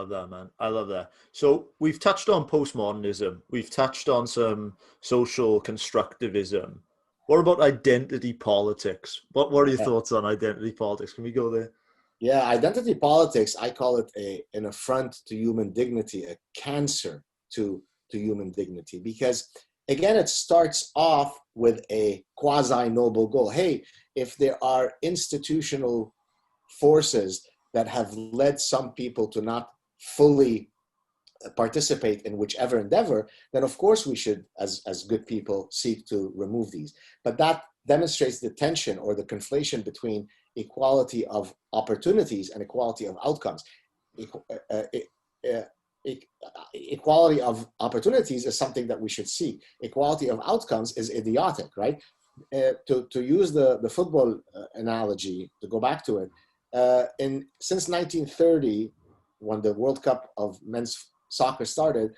love that, man. I love that. So we've touched on postmodernism. We've touched on some social constructivism. What about identity politics? What are your Yeah, thoughts on identity politics? Can we go there? yeah, identity politics, I call it an affront to human dignity, a cancer to human dignity, because again, it starts off with a quasi-noble goal. Hey, if there are institutional forces that have led some people to not fully participate in whichever endeavor, then of course we should, as good people, seek to remove these. But that demonstrates the tension or the conflation between equality of opportunities and equality of outcomes. Equality of opportunities is something that we should seek. Equality of outcomes is idiotic, right? To use the football analogy, to go back to it, since 1930, when the World Cup of men's soccer started,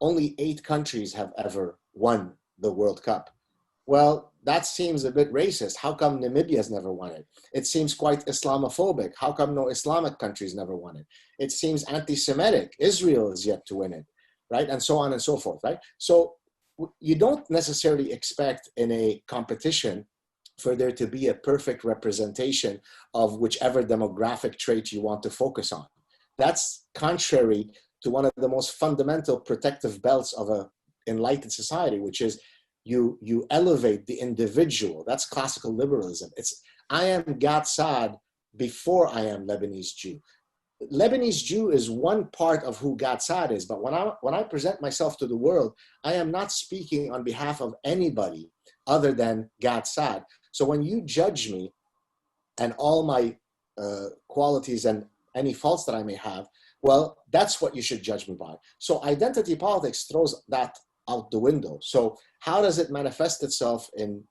only 8 countries have ever won the World Cup. Well, that seems a bit racist. How come Namibia's never won it? It seems quite Islamophobic. How come no Islamic countries never won it? It seems anti-Semitic. Israel is yet to win it, right? And so on and so forth, right? So you don't necessarily expect in a competition for there to be a perfect representation of whichever demographic trait you want to focus on. That's contrary to one of the most fundamental protective belts of an enlightened society, which is you elevate the individual. That's classical liberalism. It's I am Gad Saad before I am Lebanese Jew. Lebanese Jew is one part of who Gad Saad is, but when I present myself to the world, I am not speaking on behalf of anybody other than Gad Saad. So when you judge me and all my qualities and any faults that I may have, well, that's what you should judge me by. So identity politics throws that out the window. So how does it manifest itself in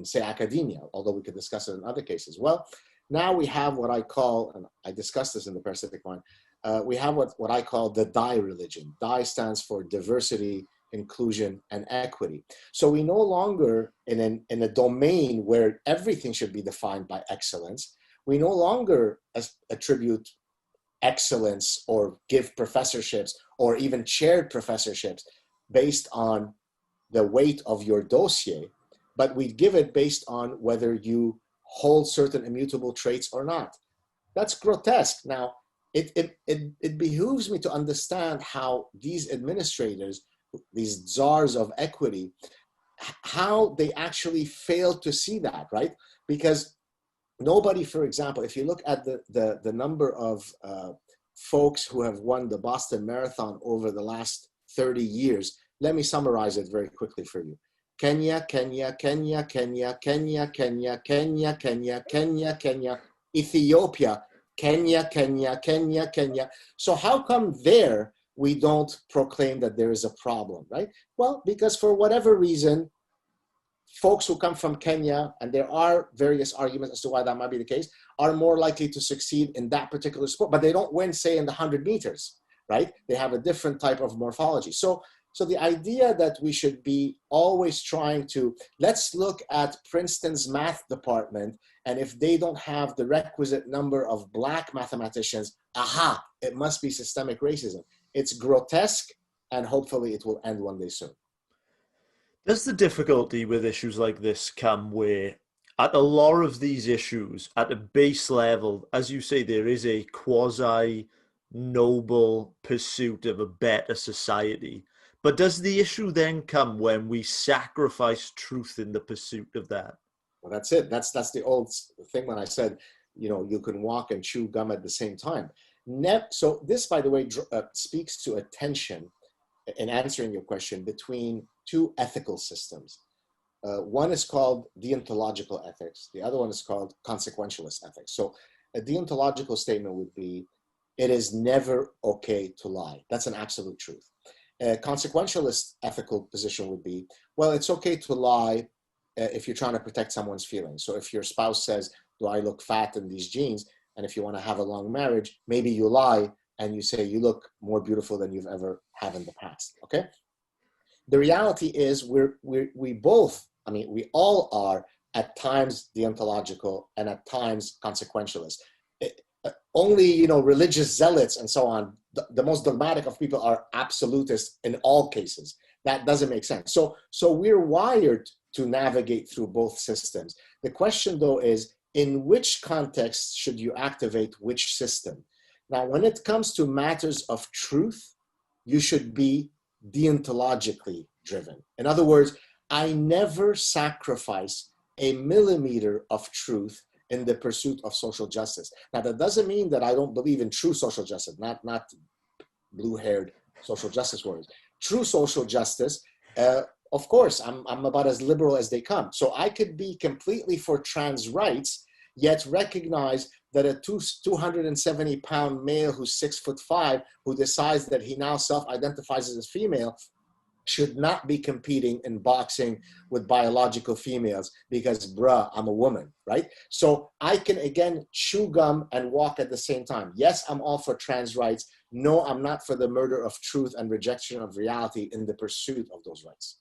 say, academia, although we could discuss it in other cases? Well, now we have what I call, and I discussed this in the Parasitic Mind, we have what I call the DI religion. DI stands for diversity, inclusion, and equity. So we no longer, in a domain where everything should be defined by excellence, we no longer attribute excellence or give professorships or even chaired professorships based on the weight of your dossier, but we give it based on whether you hold certain immutable traits or not. That's grotesque. Now, it behooves me to understand how these administrators, these czars of equity, how they actually fail to see that, right? Because nobody, for example, if you look at the number of folks who have won the Boston Marathon over the last 30 years, let me summarize it very quickly for you. Kenya, Kenya, Kenya, Kenya, Kenya, Kenya, Kenya, Kenya, Kenya, Kenya, Ethiopia, Kenya, Kenya, Kenya, Kenya. So how come there we don't proclaim that there is a problem, right? Well, because for whatever reason, folks who come from Kenya, and there are various arguments as to why that might be the case, are more likely to succeed in that particular sport, but they don't win, say, in the 100 meters, right? They have a different type of morphology. So the idea that we should be always trying to, let's look at Princeton's math department, and if they don't have the requisite number of Black mathematicians, aha, it must be systemic racism. It's grotesque, and hopefully it will end one day soon. Does the difficulty with issues like this come where, at a lot of these issues, at a base level, as you say, there is a quasi-noble pursuit of a better society? But does the issue then come when we sacrifice truth in the pursuit of that? Well, that's it. That's the old thing when I said, you can walk and chew gum at the same time. So this, by the way, speaks to a tension in answering your question between two ethical systems. One is called deontological ethics. The other one is called consequentialist ethics. So a deontological statement would be, it is never okay to lie. That's an absolute truth. A consequentialist ethical position would be, well, it's okay to lie if you're trying to protect someone's feelings. So if your spouse says, do I look fat in these jeans? And if you want to have a long marriage, maybe you lie and you say, you look more beautiful than you've ever had in the past, okay? The reality is we both, we all are at times deontological and at times consequentialist. only, you know, religious zealots and so on, the most dogmatic of people are absolutists in all cases. That doesn't make sense. So we're wired to navigate through both systems. The question, though, is in which context should you activate which system? Now, when it comes to matters of truth, you should be deontologically driven. In other words, I never sacrifice a millimeter of truth in the pursuit of social justice. Now, that doesn't mean that I don't believe in true social justice, not blue-haired social justice warriors. True social justice, of course, I'm about as liberal as they come. So I could be completely for trans rights, yet recognize that a 270-pound male who's 6'5", who decides that he now self-identifies as a female, should not be competing in boxing with biological females because, bruh, I'm a woman, right? So I can, again, chew gum and walk at the same time. Yes, I'm all for trans rights. No, I'm not for the murder of truth and rejection of reality in the pursuit of those rights.